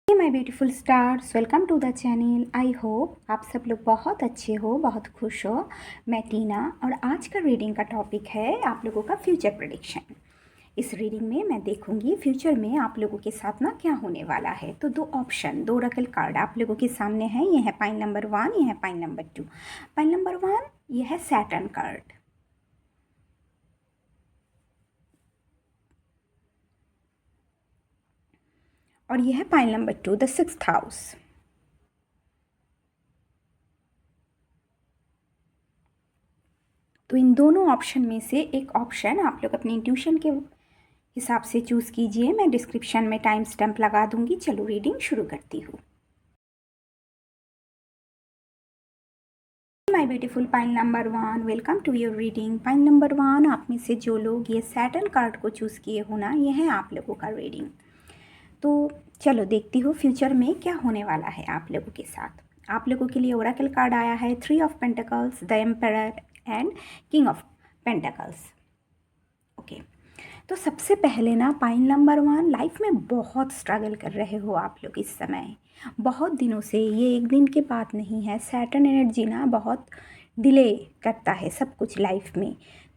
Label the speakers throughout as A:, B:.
A: My beautiful stars, welcome to the channel. I hope आप सब लोग बहुत अच्छे हो, बहुत खुश हो। मैं टीना और आज का रीडिंग का टॉपिक है आप लोगों का फ्यूचर प्रेडिक्शन। इस रीडिंग में मैं देखूंगी फ्यूचर में आप लोगों के साथ ना क्या होने वाला है। तो दो ऑप्शन, दो रकल कार्ड आप लोगों के सामने हैं। ये है पाइल नंबर 1, ये है पाइल नंबर 2। पाइल नंबर 1 ये है सैटर्न कार्ड, और ये है pile number 2 the 6th house. तो इन दोनों ऑप्शन में से एक ऑप्शन आप लोग अपनी इंट्यूशन के हिसाब से चूज़ कीजिए। मैं डिस्क्रिप्शन में टाइम स्टैम्प लगा दूंगी। चलो रीडिंग शुरू करती हूँ। My beautiful pile number 1, welcome to your reading. Pile number 1, आप में से जो लोग ये सैटर्न कार्ड को चूज़ किए हो ना, ये है आप लोगों का रीडिंग। तो चलो देखती हूँ फ्यूचर में क्या होने वाला है आप लोगों के साथ। आप लोगों के लिए ओरेकल कार्ड आया है 3 of pentacles, the emperor and king of pentacles. Okay, तो सबसे पहले ना पाइल नंबर 1, लाइफ में बहुत स्ट्रगल कर रहे हो आप लोग इस समय। बहुत दिनों से, ये एक दिन की बात नहीं है। सैटर्न एनर्जी ना बहुत डिले करता है सब कुछ लाइफ में।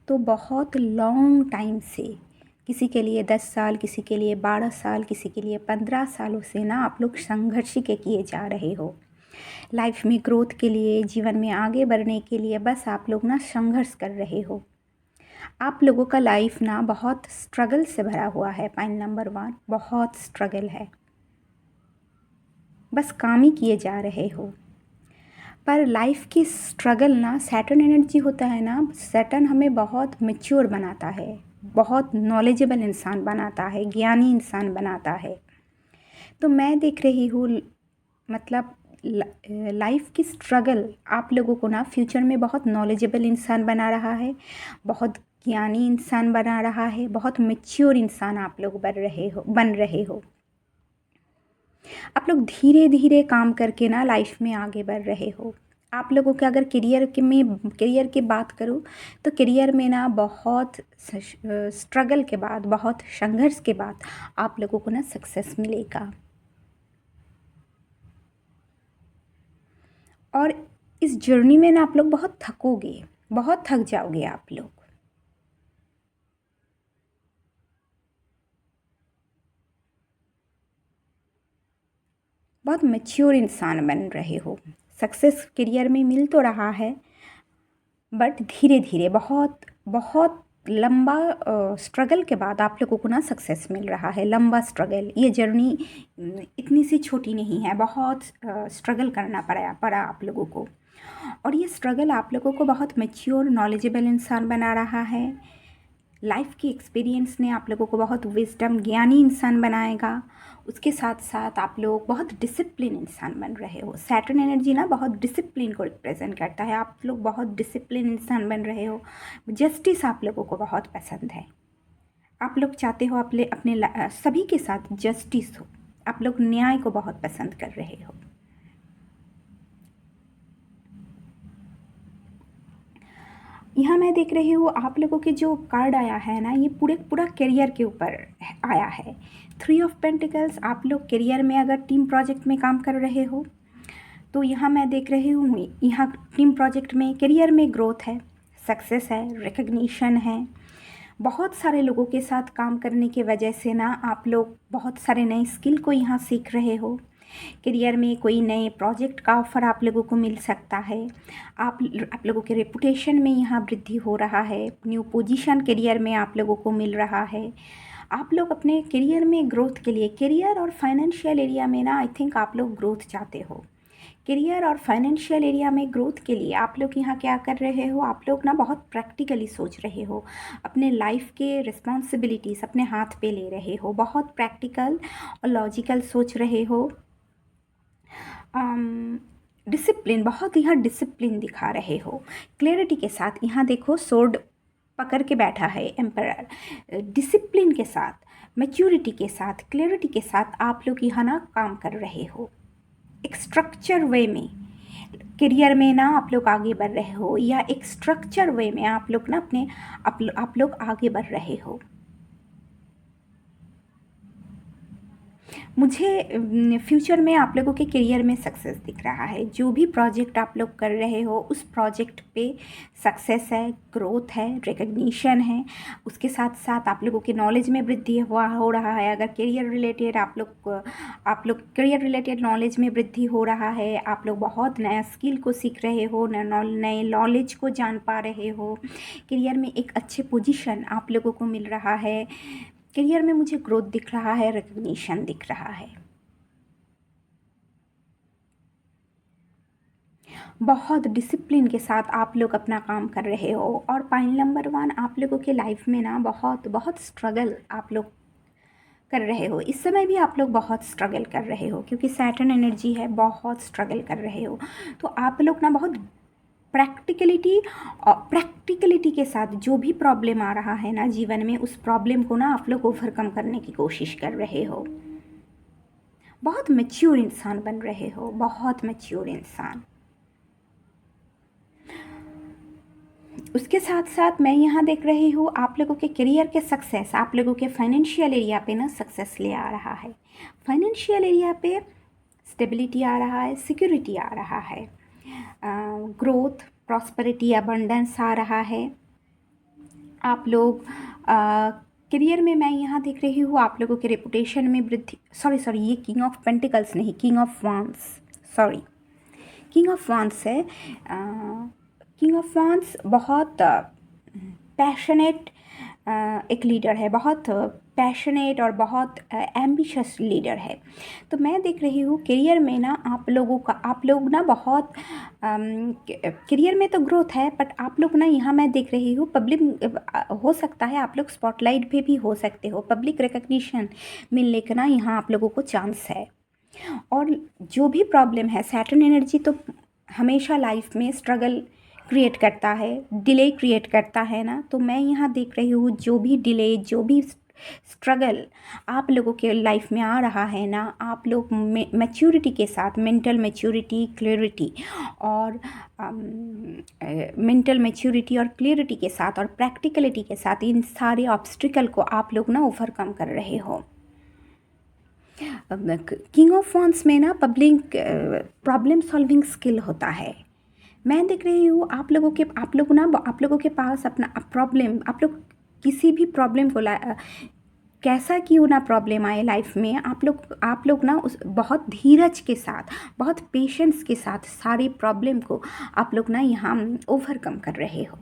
A: तो बहुत लॉन्ग टाइम से, किसी के लिए 10 साल, किसी के लिए 12 साल, किसी के लिए 15 सालों से ना आप लोग संघर्ष के किए जा रहे हो। लाइफ में ग्रोथ के लिए, जीवन में आगे बढ़ने के लिए बस आप लोग ना संघर्ष कर रहे हो। आप लोगों का लाइफ ना बहुत स्ट्रगल से भरा हुआ है। पाइल नंबर 1, बहुत स्ट्रगल है। बस काम ही किए जा रहे हो। पर लाइफ की स्ट्रगल ना, सैटर्न एनर्जी होता है ना, सैटर्न हमें बहुत मैच्योर बनाता है, बहुत नॉलेजेबल इंसान बनाता है, ज्ञानी इंसान बनाता है। तो मैं देख रही हूँ मतलब लाइफ की स्ट्रगल आप लोगों को ना फ्यूचर में बहुत नॉलेजेबल इंसान बना रहा है, बहुत ज्ञानी इंसान बना रहा है, बहुत मैच्योर इंसान आप लोग बन रहे हो। आप लोग धीरे धीरे काम करके ना लाइफ में आगे बढ़ रहे हो। आप लोगों के अगर करियर की बात करूँ, तो करियर में ना बहुत स्ट्रगल के बाद, बहुत संघर्ष के बाद आप लोगों को ना सक्सेस मिलेगा। और इस जर्नी में ना आप लोग बहुत थकोगे, बहुत थक जाओगे आप लोग। बहुत मैच्योर इंसान बन रहे हो। सक्सेस करियर में मिल तो रहा है, बट धीरे धीरे बहुत बहुत लंबा स्ट्रगल के बाद आप लोगों को ना सक्सेस मिल रहा है। लंबा स्ट्रगल, ये जर्नी इतनी सी छोटी नहीं है। बहुत स्ट्रगल करना पड़ा आप लोगों को। और ये स्ट्रगल आप लोगों को बहुत मैच्योर नॉलेजेबल इंसान बना रहा है। लाइफ की एक्सपीरियंस ने आप लोगों को बहुत विजडम, ज्ञानी इंसान बनाएगा। उसके साथ साथ आप लोग बहुत डिसिप्लिन इंसान बन रहे हो। सैटर्न एनर्जी ना बहुत डिसिप्लिन को रिप्रेजेंट करता है। आप लोग बहुत डिसिप्लिन इंसान बन रहे हो। जस्टिस आप लोगों को बहुत पसंद है। आप लोग चाहते हो अपने अपने सभी के साथ जस्टिस हो। आप लोग न्याय को बहुत पसंद कर रहे हो। यहाँ मैं देख रही हूँ आप लोगों के जो कार्ड आया है ना, ये पूरा करियर के ऊपर आया है। 3 ऑफ पेंटिकल्स, आप लोग करियर में अगर टीम प्रोजेक्ट में काम कर रहे हो, तो यहाँ मैं देख रही हूँ, यहाँ टीम प्रोजेक्ट में करियर में ग्रोथ है, सक्सेस है, रिकग्निशन है। बहुत सारे लोगों के साथ काम करने की वजह से ना आप लोग बहुत सारे नए स्किल को यहाँ सीख रहे हो। करियर में कोई नए प्रोजेक्ट का ऑफ़र आप लोगों को मिल सकता है। आप लोगों के रेपुटेशन में यहाँ वृद्धि हो रहा है। न्यू पोजीशन करियर में आप लोगों को मिल रहा है। आप लोग अपने करियर में ग्रोथ के लिए, करियर और फाइनेंशियल एरिया में ना आई थिंक आप लोग ग्रोथ चाहते हो। करियर और फाइनेंशियल एरिया में ग्रोथ के लिए आप लोग यहाँ क्या कर रहे हो, आप लोग ना बहुत प्रैक्टिकली सोच रहे हो। अपने लाइफ के रिस्पॉन्सिबिलिटीज़ अपने हाथ पे ले रहे हो। बहुत प्रैक्टिकल और लॉजिकल सोच रहे हो। डिसिप्लिन, बहुत यहाँ डिसिप्लिन दिखा रहे हो। क्लैरिटी के साथ यहाँ देखो, सोर्ड पकड़ के बैठा है एम्परर। डिसिप्लिन के साथ, मैच्योरिटी के साथ, क्लैरिटी के साथ आप लोग यहाँ ना काम कर रहे हो। एक स्ट्रक्चर वे में करियर में ना आप लोग आगे बढ़ रहे हो, या एक स्ट्रक्चर वे में आप लोग ना आप लोग आगे बढ़ रहे हो। मुझे फ्यूचर में आप लोगों के करियर में सक्सेस दिख रहा है। जो भी प्रोजेक्ट आप लोग कर रहे हो उस प्रोजेक्ट पे सक्सेस है, ग्रोथ है, रिकग्निशन है। उसके साथ साथ आप लोगों के नॉलेज में वृद्धि हो रहा है। अगर करियर रिलेटेड आप लोग करियर रिलेटेड नॉलेज में वृद्धि हो रहा है, आप लोग बहुत नया स्किल को सीख रहे हो, नए नॉलेज को जान पा रहे हो, करियर में एक अच्छे पोजीशन आप लोगों को मिल रहा है। करियर में मुझे ग्रोथ दिख रहा है, रिकग्निशन दिख रहा है। बहुत डिसिप्लिन के साथ आप लोग अपना काम कर रहे हो। और पॉइंट नंबर 1, आप लोगों के लाइफ में ना बहुत बहुत स्ट्रगल आप लोग कर रहे हो। इस समय भी आप लोग बहुत स्ट्रगल कर रहे हो, क्योंकि सैटर्न एनर्जी है, बहुत स्ट्रगल कर रहे हो। तो आप लोग ना बहुत प्रैक्टिकलिटी के साथ जो भी प्रॉब्लम आ रहा है ना जीवन में, उस प्रॉब्लम को ना आप लोग ओवरकम करने की कोशिश कर रहे हो। बहुत मैच्योर इंसान बन रहे हो, बहुत मैच्योर इंसान। उसके साथ साथ मैं यहाँ देख रही हूँ आप लोगों के करियर के सक्सेस, आप लोगों के फाइनेंशियल एरिया पे ना सक्सेस ले आ रहा है। फाइनेंशियल एरिया पे स्टेबिलिटी आ रहा है, सिक्योरिटी आ रहा है, ग्रोथ, प्रॉस्पेरिटी, अबंडेंस आ रहा है। आप लोग करियर में मैं यहाँ देख रही हूँ आप लोगों के रेपुटेशन में वृद्धि। सॉरी, ये किंग ऑफ पेंटिकल्स नहीं, किंग ऑफ वांस, सॉरी, किंग ऑफ वांस है। किंग ऑफ वांस बहुत पैशनेट एक लीडर है, बहुत पैशनेट और बहुत एम्बिशियस लीडर है। तो मैं देख रही हूँ करियर में ना आप लोग ना बहुत करियर में तो ग्रोथ है, बट आप लोग ना यहाँ मैं देख रही हूँ पब्लिक हो सकता है आप लोग स्पॉटलाइट पे भी हो सकते हो, पब्लिक रिकग्निशन मिलने का ना यहाँ आप लोगों को चांस है। और जो भी प्रॉब्लम है, सैटर्न एनर्जी तो हमेशा लाइफ में स्ट्रगल क्रिएट करता है, डिले क्रिएट करता है ना। तो मैं यहाँ देख रही हूँ जो भी डिले, जो भी स्ट्रगल आप लोगों के लाइफ में आ रहा है ना, आप लोग मैच्योरिटी के साथ, मेंटल मैच्योरिटी, क्लियरिटी और मेंटल मैच्योरिटी और क्लियरिटी के साथ और प्रैक्टिकलिटी के साथ इन सारे ऑब्स्टिकल को आप लोग ना ओवरकम कर रहे हो। किंग ऑफ वांस में ना पब्लिक प्रॉब्लम सॉल्विंग स्किल होता है। मैं देख रही हूँ आप लोगों के पास अपना प्रॉब्लम, आप लोग किसी भी प्रॉब्लम को कैसा क्यों ना प्रॉब्लम आए लाइफ में, आप लोग ना उस बहुत धीरज के साथ, बहुत पेशेंस के साथ सारी प्रॉब्लम को आप लोग ना यहाँ ओवरकम कर रहे हो।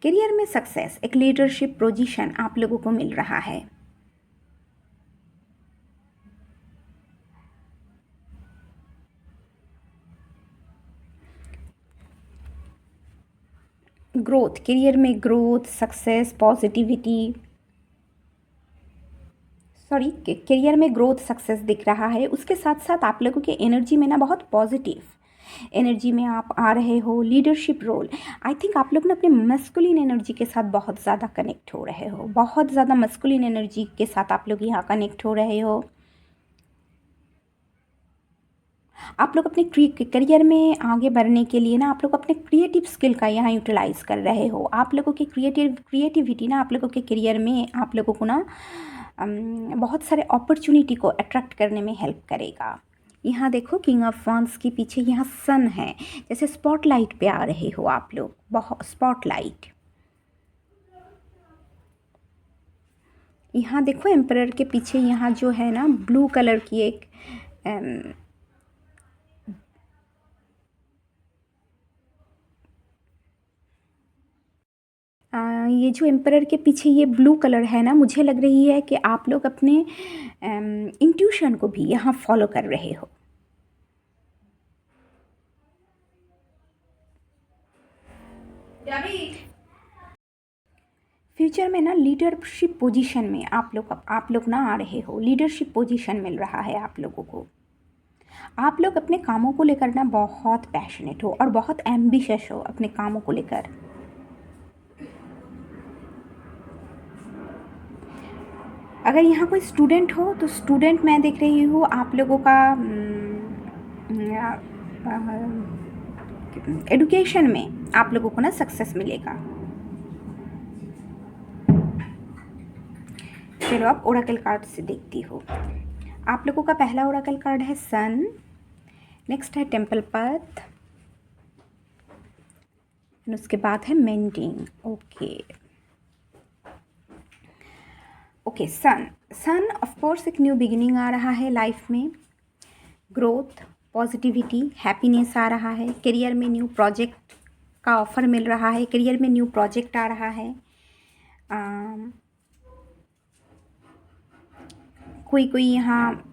A: करियर में सक्सेस, एक लीडरशिप पोजीशन आप लोगों को मिल रहा है। ग्रोथ, करियर में growth, success, positivity, sorry, career में ग्रोथ, सक्सेस दिख रहा है। उसके साथ साथ आप लोगों के एनर्जी में ना बहुत पॉजिटिव एनर्जी में आप आ रहे हो। लीडरशिप रोल, आई थिंक आप लोग ना अपने मस्कुलिन एनर्जी के साथ बहुत ज़्यादा कनेक्ट हो रहे हो, बहुत ज़्यादा मस्कुलिन एनर्जी के साथ आप लोग यहाँ कनेक्ट हो रहे हो। आप लोग अपने करियर में आगे बढ़ने के लिए ना आप लोग अपने क्रिएटिव स्किल का यहाँ यूटिलाइज़ कर रहे हो। आप लोगों की क्रिएटिविटी ना आप लोगों के करियर में आप लोगों को ना बहुत सारे अपॉर्चुनिटी को अट्रैक्ट करने में हेल्प करेगा। यहाँ देखो किंग ऑफ वांस के पीछे यहाँ सन है, जैसे स्पॉटलाइट पे आ रहे हो आप लोग, बहुत स्पॉटलाइट। यहाँ देखो एम्परर के पीछे यहाँ जो है ना ब्लू कलर की एक ये जो एम्परर के पीछे ये ब्लू कलर है ना, मुझे लग रही है कि आप लोग अपने इंट्यूशन को भी यहाँ फॉलो कर रहे हो। फ्यूचर में ना लीडरशिप पोजीशन में आप लोग ना आ रहे हो, लीडरशिप पोजीशन मिल रहा है आप लोगों को। आप लोग अपने कामों को लेकर ना बहुत पैशनेट हो और बहुत एम्बिशियस हो अपने कामों को लेकर। अगर यहाँ कोई स्टूडेंट हो तो स्टूडेंट मैं देख रही हूँ आप लोगों का एडुकेशन में आप लोगों को ना सक्सेस मिलेगा। चलो अब ओरेकल कार्ड से देखती हूँ। आप लोगों का पहला ओरेकल कार्ड है सन, नेक्स्ट है टेम्पल पथ, उसके बाद है mending. Okay sun. Sun of course एक न्यू बिगिनिंग आ रहा है लाइफ में, ग्रोथ, पॉजिटिविटी, हैप्पीनेस आ रहा है, करियर में न्यू प्रोजेक्ट का ऑफ़र मिल रहा है, करियर में न्यू प्रोजेक्ट आ रहा है। कोई यहाँ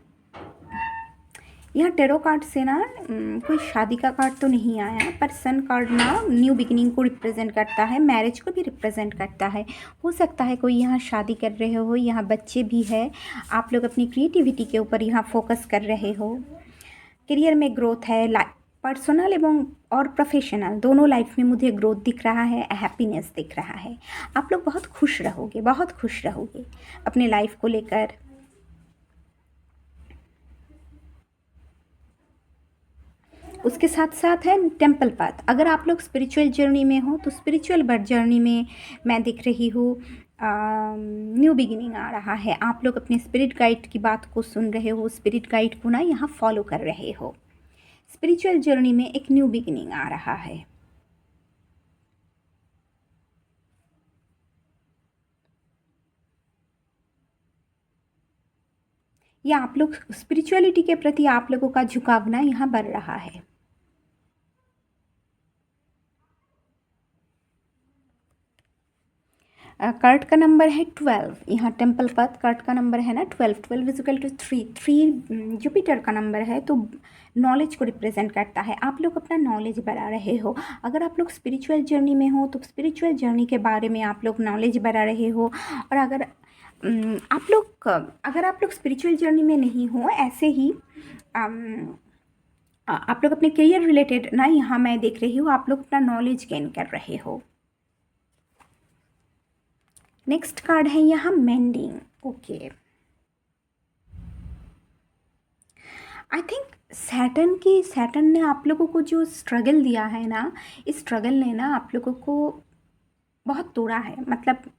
A: टेरो कार्ड से ना कोई शादी का कार्ड तो नहीं आया, पर सन कार्ड ना न्यू बिगिनिंग को रिप्रेजेंट करता है, मैरिज को भी रिप्रेजेंट करता है। हो सकता है कोई यहाँ शादी कर रहे हो, यहाँ बच्चे भी है, आप लोग अपनी क्रिएटिविटी के ऊपर यहाँ फोकस कर रहे हो। करियर में ग्रोथ है, पर्सनल एवं और प्रोफेशनल दोनों लाइफ में मुझे ग्रोथ दिख रहा है, हैप्पीनेस दिख रहा है। आप लोग बहुत खुश रहोगे अपने लाइफ को लेकर। उसके साथ साथ है टेम्पल पाथ। अगर आप लोग स्पिरिचुअल जर्नी में हो तो स्पिरिचुअल बर्थ जर्नी में मैं दिख रही हूँ, न्यू बिगिनिंग आ रहा है। आप लोग अपने स्पिरिट गाइड की बात को सुन रहे हो, स्पिरिट गाइड को ना यहाँ फॉलो कर रहे हो। स्पिरिचुअल जर्नी में एक न्यू बिगिनिंग आ रहा है। या आप लोग स्पिरिचुअलिटी के प्रति आप लोगों का झुकाव ना यहाँ बढ़ रहा है। कार्ड का नंबर है 12। यहाँ टेम्पल पथ कार्ड का नंबर है ना 12। 12 इज इक्वल टू 3 जुपिटर का नंबर है, तो नॉलेज को रिप्रेजेंट करता है। आप लोग अपना नॉलेज बढ़ा रहे हो। अगर आप लोग स्पिरिचुअल जर्नी में हो तो स्पिरिचुअल जर्नी के बारे में आप लोग नॉलेज बढ़ा रहे हो। और अगर आप लोग स्पिरिचुअल जर्नी में नहीं हो, ऐसे ही आप लोग अपने करियर रिलेटेड ना यहाँ मैं देख रही हूँ आप लोग अपना नॉलेज गेन कर रहे हो। नेक्स्ट कार्ड है यहाँ mending. Okay, I think Saturn ने आप लोगों को जो स्ट्रगल दिया है ना, इस स्ट्रगल ने ना आप लोगों को बहुत तोड़ा है। मतलब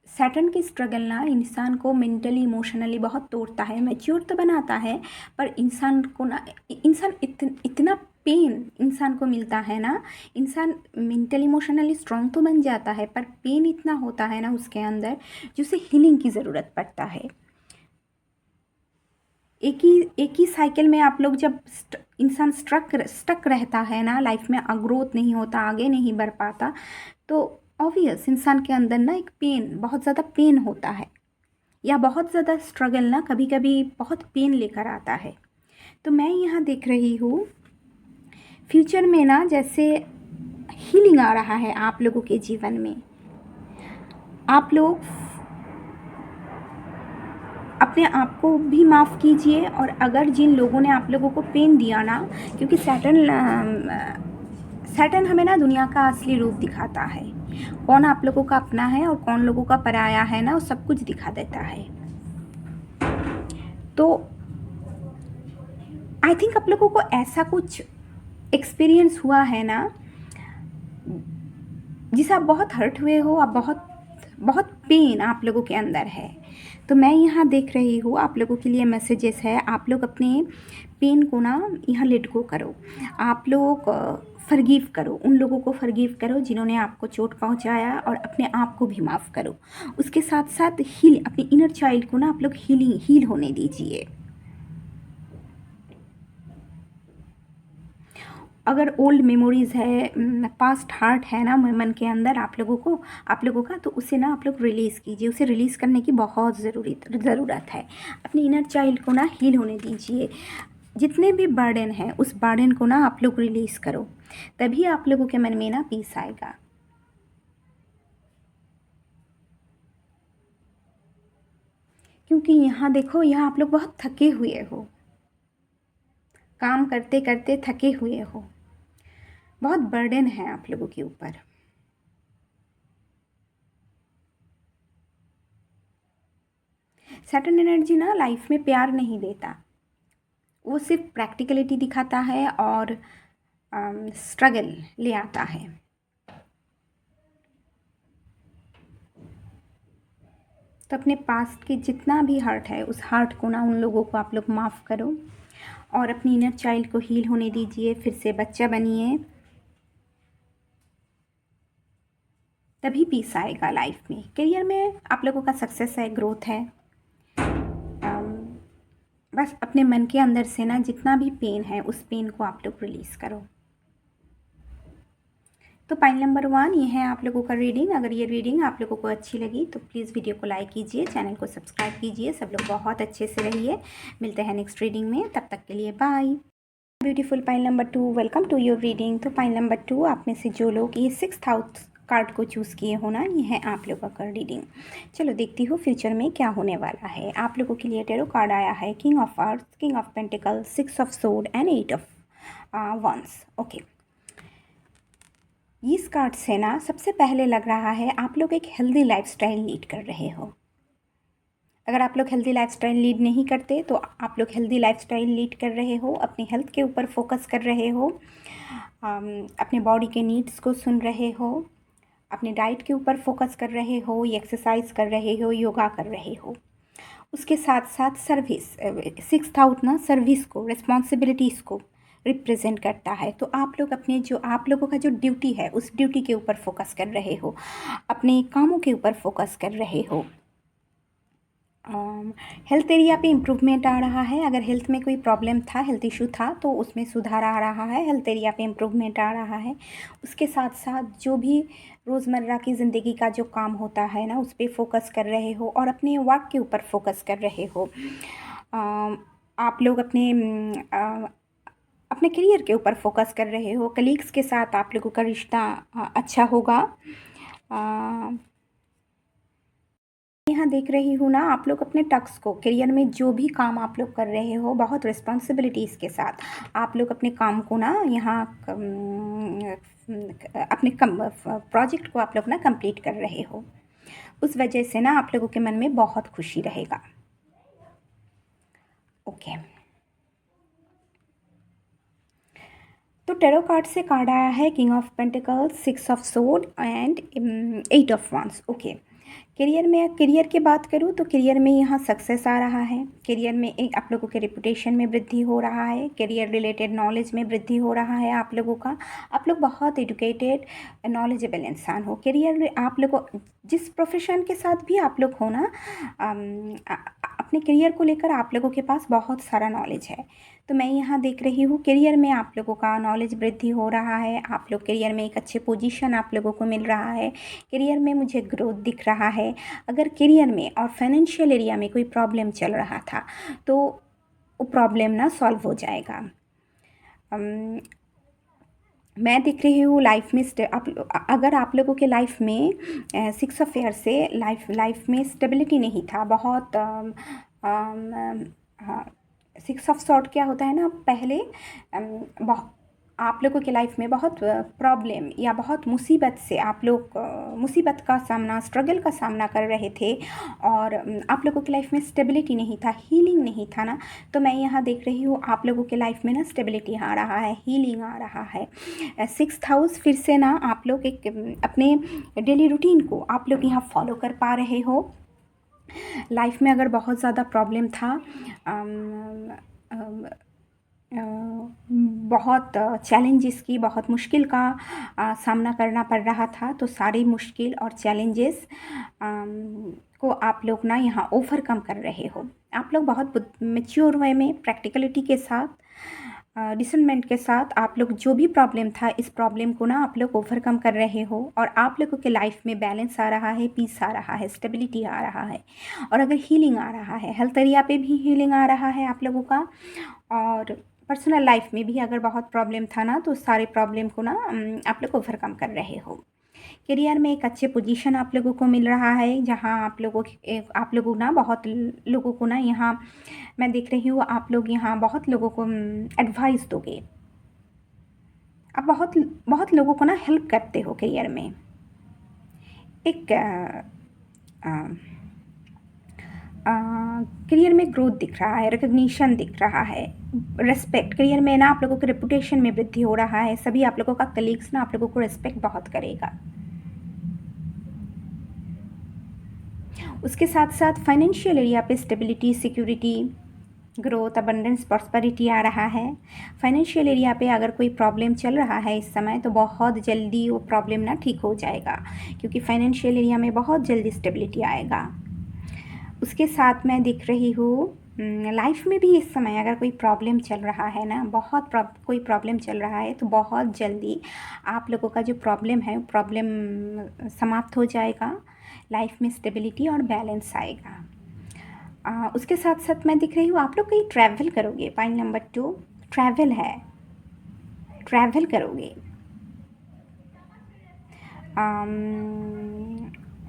A: सैटर्न की स्ट्रगल ना इंसान को मेंटली इमोशनली बहुत तोड़ता है, मैच्योर तो बनाता है, पर इंसान को ना इतना पेन इंसान को मिलता है ना, इंसान मेंटली इमोशनली स्ट्रांग तो बन जाता है, पर पेन इतना होता है ना उसके अंदर जिसे हीलिंग की ज़रूरत पड़ता है। एक ही साइकिल में आप लोग जब इंसान स्टक रहता है ना, लाइफ में ग्रोथ नहीं होता, आगे नहीं बढ़ पाता, तो ऑब्वियस इंसान के अंदर ना एक बहुत ज़्यादा पेन होता है, या बहुत ज़्यादा स्ट्रगल ना कभी कभी बहुत पेन लेकर आता है। तो मैं यहाँ देख रही हूँ फ्यूचर में ना जैसे हीलिंग आ रहा है आप लोगों के जीवन में। आप लोग अपने आप को भी माफ़ कीजिए, और अगर जिन लोगों ने आप लोगों को पेन दिया ना, क्योंकि सैटर्न हमें ना दुनिया का असली रूप दिखाता है, कौन आप लोगों का अपना है और कौन लोगों का पराया है ना, वो सब कुछ दिखा देता है। तो आई थिंक आप लोगों को ऐसा कुछ एक्सपीरियंस हुआ है ना जिसे आप बहुत हर्ट हुए हो, आप बहुत पेन आप लोगों के अंदर है। तो मैं यहाँ देख रही हूँ आप लोगों के लिए मैसेजेस है, आप लोग अपने पेन को ना यहाँ लेट गो करो। आप लोग फॉरगिव करो, उन लोगों को फॉरगिव करो जिन्होंने आपको चोट पहुँचाया, और अपने आप को भी माफ़ करो। उसके साथ साथ अपने इनर चाइल्ड को ना आप लोग हील होने दीजिए। अगर ओल्ड मेमोरीज़ है, पास्ट हार्ट है ना मन के अंदर आप लोगों का, तो उसे ना आप लोग रिलीज़ कीजिए। उसे रिलीज़ करने की बहुत ज़रूरत है। अपने इनर चाइल्ड को ना हील होने दीजिए। जितने भी बर्डन हैं उस बर्डन को ना आप लोग रिलीज़ करो, तभी आप लोगों के मन में ना पीस आएगा। क्योंकि यहाँ देखो, यहाँ आप लोग बहुत थके हुए हो, काम करते करते थके हुए हो, बहुत बर्डन है आप लोगों के ऊपर। सैटर्न एनर्जी ना लाइफ में प्यार नहीं देता, वो सिर्फ प्रैक्टिकलिटी दिखाता है और स्ट्रगल ले आता है। तो अपने पास्ट की जितना भी हर्ट है उस हर्ट को ना, उन लोगों को आप लोग माफ़ करो और अपनी इनर चाइल्ड को हील होने दीजिए। फिर से बच्चा बनिए, तभी पीस आएगा लाइफ में। करियर में आप लोगों का सक्सेस है, ग्रोथ है। बस अपने मन के अंदर से ना जितना भी पेन है उस पेन को आप लोग रिलीज़ करो। तो पॉइंट नंबर 1 ये है आप लोगों का रीडिंग। अगर ये रीडिंग आप लोगों को अच्छी लगी तो प्लीज़ वीडियो को लाइक कीजिए, चैनल को सब्सक्राइब कीजिए। सब लोग बहुत अच्छे से रहिए। मिलते हैं नेक्स्ट रीडिंग में, तब तक के लिए bye. Beautiful point number 2, welcome to your reading. तो पॉइंट नंबर 2, आप में से जो लोग ये 6th हाउस कार्ड को चूज़ किए हो ना, ये है आप लोगों का रीडिंग। चलो देखती हूँ फ्यूचर में क्या होने वाला है। आप लोगों के लिए टेरो कार्ड आया है king of earth, king of pentacle, 6 of sword and 8 of wands. Okay, इस कार्ड से ना सबसे पहले लग रहा है आप लोग एक हेल्दी लाइफस्टाइल लीड कर रहे हो। अगर आप लोग हेल्दी लाइफस्टाइल लीड नहीं करते तो आप लोग हेल्दी लाइफस्टाइल लीड कर रहे हो, अपनी हेल्थ के ऊपर फोकस कर रहे हो, अपने बॉडी के नीड्स को सुन रहे हो, अपने डाइट के ऊपर फोकस कर रहे हो, एक्सरसाइज कर रहे हो, योगा कर रहे हो। उसके साथ साथ सर्विस, 6th हाउस ना सर्विस को, रिस्पॉन्सिबिलिटीज़ को रिप्रेजेंट करता है। तो आप लोग अपने जो आप लोगों का जो ड्यूटी है उस ड्यूटी के ऊपर फोकस कर रहे हो, अपने कामों के ऊपर फोकस कर रहे हो। हेल्थ एरिया पे इम्प्रूवमेंट आ रहा है। अगर हेल्थ में कोई प्रॉब्लम था, हेल्थ इशू था, तो उसमें सुधार आ रहा है। हेल्थ एरिया पे इम्प्रूवमेंट आ रहा है। उसके साथ साथ जो भी रोज़मर्रा की ज़िंदगी का जो काम होता है ना, उस पर फोकस कर रहे हो और अपने वर्क के ऊपर फोकस कर रहे हो। आप लोग अपने करियर के ऊपर फोकस कर रहे हो। कलीग्स के साथ आप लोगों का रिश्ता अच्छा होगा। यहाँ देख रही हूँ ना, आप लोग अपने टस्क को, करियर में जो भी काम आप लोग कर रहे हो बहुत रिस्पॉन्सिबिलिटीज़ के साथ आप लोग अपने काम को ना यहाँ अपने प्रोजेक्ट को आप लोग ना कंप्लीट कर रहे हो। उस वजह से ना आप लोगों के मन में बहुत खुशी रहेगा। ओके, तो टेरो कार्ड से कार्ड आया है king of pentacles, 6 of sword and 8 of wands. Okay, career में, करियर की बात करूँ तो करियर में यहाँ सक्सेस आ रहा है। करियर में एक आप लोगों के रेपुटेशन में वृद्धि हो रहा है। करियर रिलेटेड नॉलेज में वृद्धि हो रहा है आप लोगों का। आप लोग बहुत एजुकेटेड, नॉलेजेबल इंसान हो। करियर में आप लोगों, जिस प्रोफेशन के साथ भी आप लोग हो ना, अपने करियर को लेकर आप लोगों के पास बहुत सारा नॉलेज है। तो मैं यहाँ देख रही हूँ करियर में आप लोगों का नॉलेज वृद्धि हो रहा है। आप लोग करियर में एक अच्छे पोजीशन आप लोगों को मिल रहा है। करियर में मुझे ग्रोथ दिख रहा है। अगर करियर में और फाइनेंशियल एरिया में कोई प्रॉब्लम चल रहा था तो वो प्रॉब्लम ना सॉल्व हो जाएगा। मैं देख रही हूँ लाइफ में अगर आप लोगों के लाइफ में 6 ऑफ ईयर से लाइफ में स्टेबिलिटी नहीं था, बहुत 6 ऑफ सॉर्ट क्या होता है ना, पहले आप लोगों के लाइफ में बहुत प्रॉब्लम या बहुत मुसीबत से आप लोग मुसीबत का सामना, स्ट्रगल का सामना कर रहे थे और आप लोगों की लाइफ में स्टेबिलिटी नहीं था, हीलिंग नहीं था ना। तो मैं यहाँ देख रही हूँ आप लोगों के लाइफ में ना स्टेबिलिटी आ रहा है, हीलिंग आ रहा है। 6th हाउस फिर से ना आप लोग एक अपने डेली रूटीन को आप लोग यहाँ फॉलो कर पा रहे हो। लाइफ में अगर बहुत ज़्यादा प्रॉब्लम था, बहुत चैलेंजेस की, बहुत मुश्किल का सामना करना पड़ रहा था, तो सारी मुश्किल और चैलेंजेस को आप लोग ना यहाँ ओवरकम कर रहे हो। आप लोग बहुत मैच्योर वे में, प्रैक्टिकलिटी के साथ, डिसर्नमेंट के साथ आप लोग जो भी प्रॉब्लम था इस प्रॉब्लम को ना आप लोग ओवरकम कर रहे हो और आप लोगों के लाइफ में बैलेंस आ रहा है, पीस आ रहा है, स्टेबिलिटी आ रहा है। और अगर हीलिंग आ रहा है, हेल्थ एरिया पे भी हीलिंग आ रहा है आप लोगों का, और पर्सनल लाइफ में भी अगर बहुत प्रॉब्लम था ना तो सारे प्रॉब्लम को ना आप लोग ओवरकम कर रहे हो। करियर में एक अच्छे पोजीशन आप लोगों को मिल रहा है, जहां आप लोगों ना बहुत लोगों को ना यहाँ मैं देख रही हूँ आप लोग यहाँ बहुत लोगों को एडवाइस दोगे। आप बहुत बहुत लोगों को ना हेल्प करते हो करियर में। एक करियर में ग्रोथ दिख रहा है, रिकग्निशन दिख रहा है, रेस्पेक्ट। करियर में ना आप लोगों के रेपुटेशन में वृद्धि हो रहा है। सभी आप लोगों का कलीग्स ना आप लोगों को रेस्पेक्ट बहुत करेगा। उसके साथ साथ फाइनेंशियल एरिया पे stability, security, growth, abundance, prosperity आ रहा है। फाइनेंशियल एरिया पे अगर कोई प्रॉब्लम चल रहा है इस समय तो बहुत जल्दी वो प्रॉब्लम ना ठीक हो जाएगा, क्योंकि फाइनेंशियल एरिया में बहुत जल्दी स्टेबिलिटी आएगा। उसके साथ मैं दिख रही हूँ लाइफ में भी इस समय अगर कोई प्रॉब्लम चल रहा है ना, कोई प्रॉब्लम चल रहा है तो बहुत जल्दी आप लोगों का जो प्रॉब्लम है प्रॉब्लम समाप्त हो जाएगा। लाइफ में स्टेबिलिटी और बैलेंस आएगा। उसके साथ साथ मैं दिख रही हूँ आप लोग कहीं ट्रैवल करोगे। पॉइंट नंबर 2 ट्रैवल है, ट्रैवल करोगे।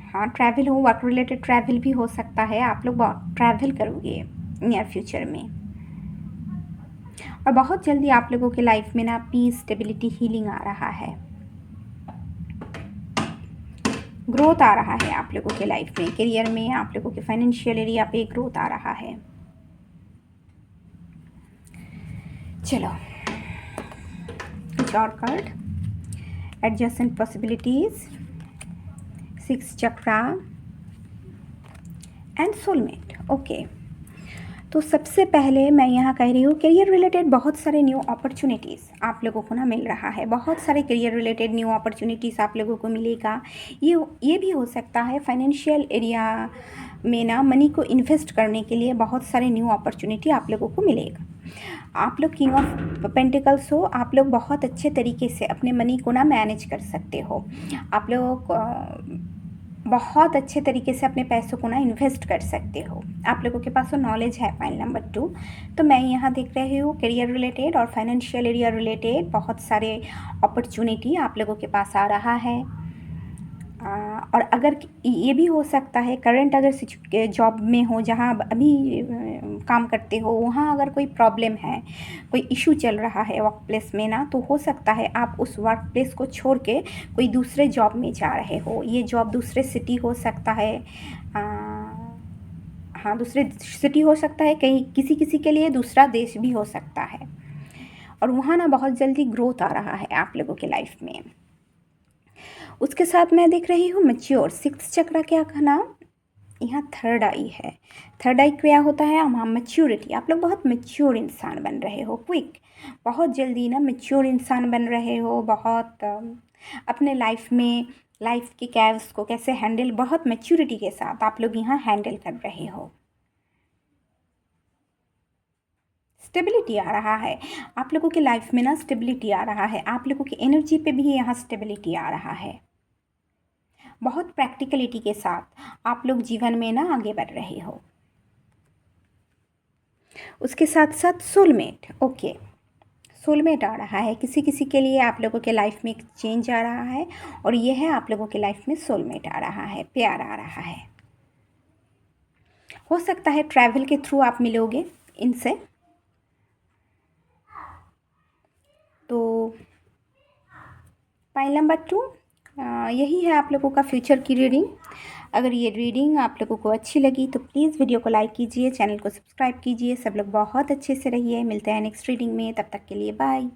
A: हाँ, ट्रैवल हो, वर्क रिलेटेड ट्रैवल भी हो सकता है। आप लोग ट्रैवल करोगे नियर फ्यूचर में, और बहुत जल्दी आप लोगों के लाइफ में ना पीस, स्टेबिलिटी, हीलिंग आ रहा है। ग्रोथ आ रहा है आप लोगों के लाइफ में, करियर में, आप लोगों के फाइनेंशियल एरिया पे ग्रोथ आ रहा है। चलो कुछ और card. Adjacent possibilities, 6 chakra and soulmate. Okay, तो सबसे पहले मैं यहाँ कह रही हूँ करियर रिलेटेड बहुत सारे न्यू अपॉर्चुनिटीज़ आप लोगों को ना मिल रहा है। बहुत सारे करियर रिलेटेड न्यू अपॉर्चुनिटीज़ आप लोगों को मिलेगा। ये भी हो सकता है फाइनेंशियल एरिया में ना मनी को इन्वेस्ट करने के लिए बहुत सारे न्यू अपॉर्चुनिटी आप लोगों को मिलेगा। आप लोग किंग ऑफ पेंटिकल्स हो, आप लोग बहुत अच्छे तरीके से अपने मनी को ना मैनेज कर सकते हो। आप लोग बहुत अच्छे तरीके से अपने पैसों को ना इन्वेस्ट कर सकते हो। आप लोगों के पास वो नॉलेज है। पॉइंट नंबर 2 तो मैं यहाँ देख रही हूँ करियर रिलेटेड और फाइनेंशियल एरिया रिलेटेड बहुत सारे अपॉर्चुनिटी आप लोगों के पास आ रहा है। और अगर ये भी हो सकता है करंट अगर जॉब में हो, जहाँ अभी काम करते हो, वहाँ अगर कोई प्रॉब्लम है, कोई इशू चल रहा है वर्क प्लेस में ना, तो हो सकता है आप उस वर्क प्लेस को छोड़ के कोई दूसरे जॉब में जा रहे हो। ये जॉब दूसरे सिटी हो सकता है, हाँ दूसरे सिटी हो सकता है, कहीं किसी के लिए दूसरा देश भी हो सकता है। और वहाँ ना बहुत जल्दी ग्रोथ आ रहा है आप लोगों के लाइफ में। उसके साथ मैं देख रही हूँ मैच्योर, 6 चक्रा क्या कहना, यहाँ थर्ड आई है। थर्ड आई क्या होता है, हम मैच्योरिटी। आप लोग बहुत मैच्योर इंसान बन रहे हो, क्विक, बहुत जल्दी ना मैच्योर इंसान बन रहे हो। बहुत अपने लाइफ में लाइफ के कैव्स को कैसे हैंडल, बहुत मैच्योरिटी के साथ आप लोग यहाँ हैंडल कर रहे हो। स्टेबिलिटी आ रहा है आप लोगों की लाइफ में ना, स्टेबिलिटी आ रहा है। आप लोगों की एनर्जी पे भी यहाँ स्टेबिलिटी आ रहा है। बहुत प्रैक्टिकलिटी के साथ आप लोग जीवन में ना आगे बढ़ रहे हो। उसके साथ साथ सोलमेट। ओके, सोलमेट आ रहा है। किसी के लिए आप लोगों के लाइफ में एक चेंज आ रहा है, और ये है आप लोगों के लाइफ में सोलमेट आ रहा है, प्यार आ रहा है। हो सकता है ट्रैवल के थ्रू आप मिलोगे इनसे। तो पॉइंट नंबर 2 यही है आप लोगों का फ्यूचर की रीडिंग। अगर ये रीडिंग आप लोगों को अच्छी लगी तो प्लीज़ वीडियो को लाइक कीजिए, चैनल को सब्सक्राइब कीजिए। सब लोग बहुत अच्छे से रहिए। मिलते हैं नेक्स्ट रीडिंग में, तब तक के लिए बाय।